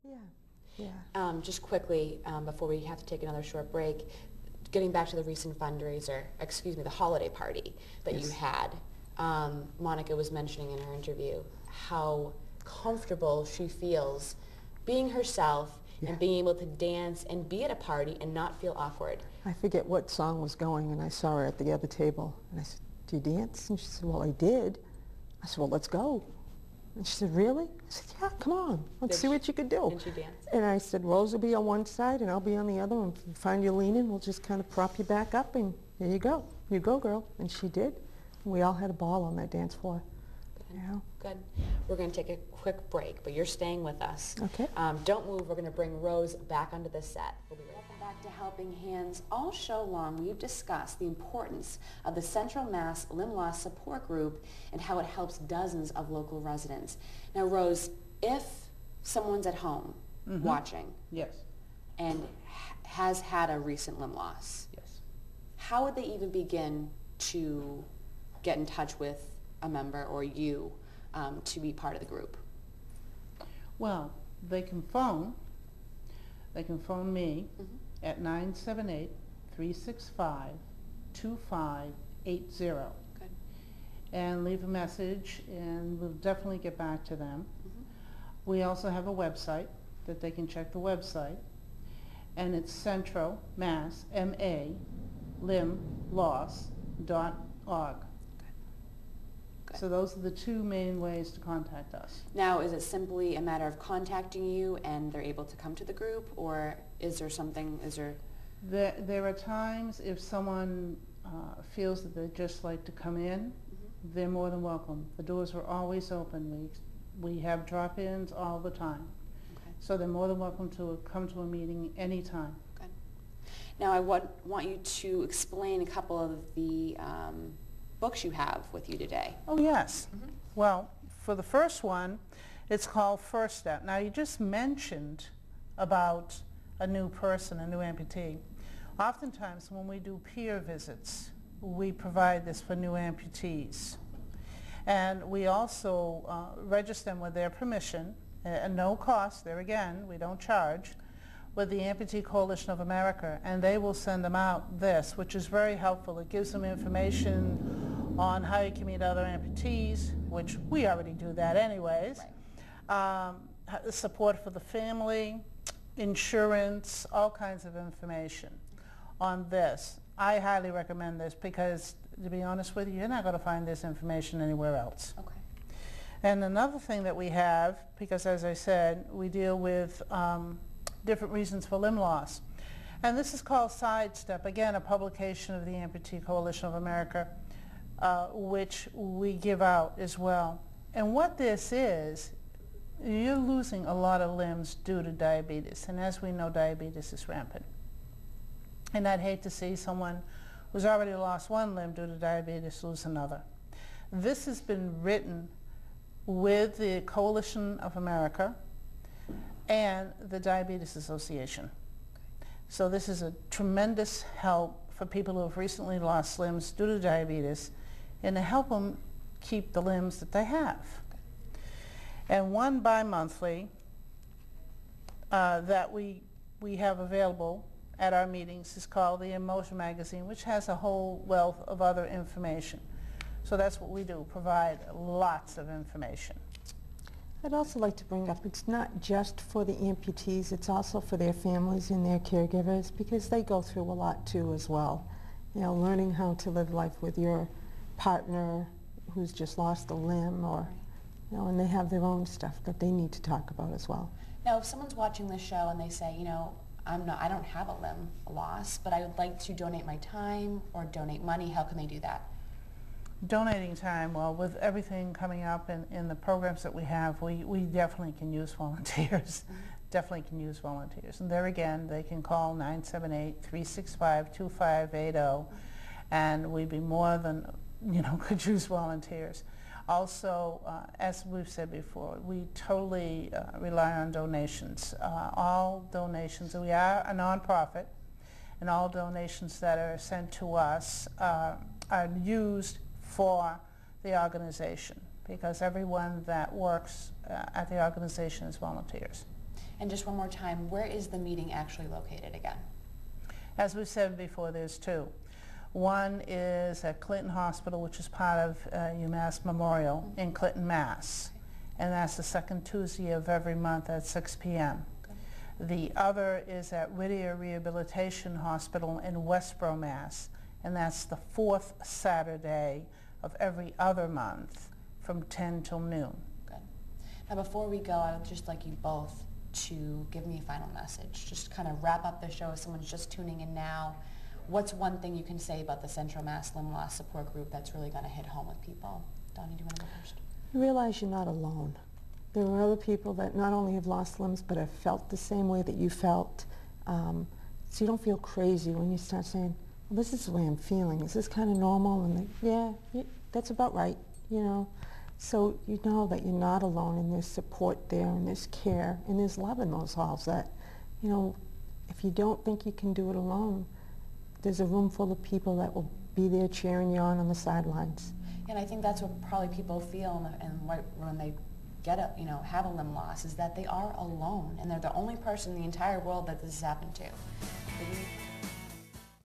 Yeah. Just quickly, before we have to take another short break, getting back to the recent fundraiser, excuse me, the holiday party that you had, Monica was mentioning in her interview how comfortable she feels being herself and being able to dance and be at a party and not feel awkward. I forget what song was going, and I saw her at the other table, and I said, "Do you dance?" And she said, "Well, I did." I said, "Well, let's go." And she said, "Really?" I said, "Yeah, come on. Let's see what you can do." And she danced. And I said, "Rose will be on one side, and I'll be on the other, and if you find you leaning, we'll just kind of prop you back up, and there you go. You go, girl." And she did. We all had a ball on that dance floor. Good. Yeah. Good. We're going to take a quick break, but you're staying with us. Okay. Don't move. We're going to bring Rose back onto the set. We'll be right back. Welcome back to Helping Hands. All show long, we've discussed the importance of the Central Mass Limb Loss Support Group and how it helps dozens of local residents. Now, Rose, if someone's at home watching Yes. and has had a recent limb loss, Yes. how would they even begin to get in touch with a member or you to be part of the group? Well, they can phone me at 978-365-2580 Good. and leave a message, and we'll definitely get back to them. We also have a website that they can check the website, and it's Central Mass, M-A, limbloss.org. Good. So those are the two main ways to contact us. Now, is it simply a matter of contacting you and they're able to come to the group, or is there something, There are times if someone feels that they'd just like to come in, they're more than welcome. The doors are always open. We have drop-ins all the time. Okay. So they're more than welcome to come to a meeting anytime. Good. Now, I want you to explain a couple of the books you have with you today. Oh, yes. Well, for the first one, it's called First Step. Now, you just mentioned about a new person, a new amputee. Oftentimes, when we do peer visits, we provide this for new amputees. And we also register them with their permission, at no cost, there again, we don't charge, with the Amputee Coalition of America, and they will send them out this, which is very helpful. It gives them information on how you can meet other amputees, which we already do that anyways, support for the family, insurance, all kinds of information on this. I highly recommend this because, to be honest with you, you're not going to find this information anywhere else. Okay. And another thing that we have, because as I said, we deal with different reasons for limb loss. And this is called Sidestep, again, a publication of the Amputee Coalition of America, which we give out as well. And what this is, you're losing a lot of limbs due to diabetes. And as we know, diabetes is rampant. And I'd hate to see someone who's already lost one limb due to diabetes lose another. This has been written with the Coalition of America and the Diabetes Association. So this is a tremendous help for people who have recently lost limbs due to diabetes, and to help them keep the limbs that they have. And one bi-monthly that we have available at our meetings is called the Emotion Magazine, which has a whole wealth of other information. So that's what we do, provide lots of information. I'd also like to bring up, it's not just for the amputees, it's also for their families and their caregivers, because they go through a lot too as well. You know, learning how to live life with your partner who's just lost a limb, or, you know, and they have their own stuff that they need to talk about as well. Now, if someone's watching this show and they say, you know, I don't have a limb loss, but I would like to donate my time or donate money, how can they do that? Donating time, well, with everything coming up in the programs that we have, we definitely can use volunteers. Definitely can use volunteers. And there again, they can call 978-365-2580, and we'd be more than, could use volunteers. Also, as we've said before, we totally rely on donations. All donations, we are a nonprofit, and all donations that are sent to us are used for the organization, because everyone that works at the organization is volunteers. And just one more time, where is the meeting actually located again? As we said before, there's two. One is at Clinton Hospital, which is part of UMass Memorial in Clinton, Mass. And that's the second Tuesday of every month at 6 p.m. The other is at Whittier Rehabilitation Hospital in Westboro, Mass. And that's the fourth Saturday of every other month from 10 till noon. Good. Now before we go, I would just like you both to give me a final message. Just kind of wrap up the show if someone's just tuning in now. What's one thing you can say about the Central Mass Limb Loss Support Group that's really going to hit home with people? Donnie, do you want to go first? Realize you're not alone. There are other people that not only have lost limbs but have felt the same way that you felt. So you don't feel crazy when you start saying, well, this is the way I'm feeling. Is this kind of normal? And yeah, that's about right, you know. So you know that you're not alone, and there's support there, and there's care, and there's love in those halls that, you know, if you don't think you can do it alone, there's a room full of people that will be there cheering you on the sidelines. And I think that's what probably people feel when they get a, you know, have a limb loss, is that they are alone, and they're the only person in the entire world that this has happened to.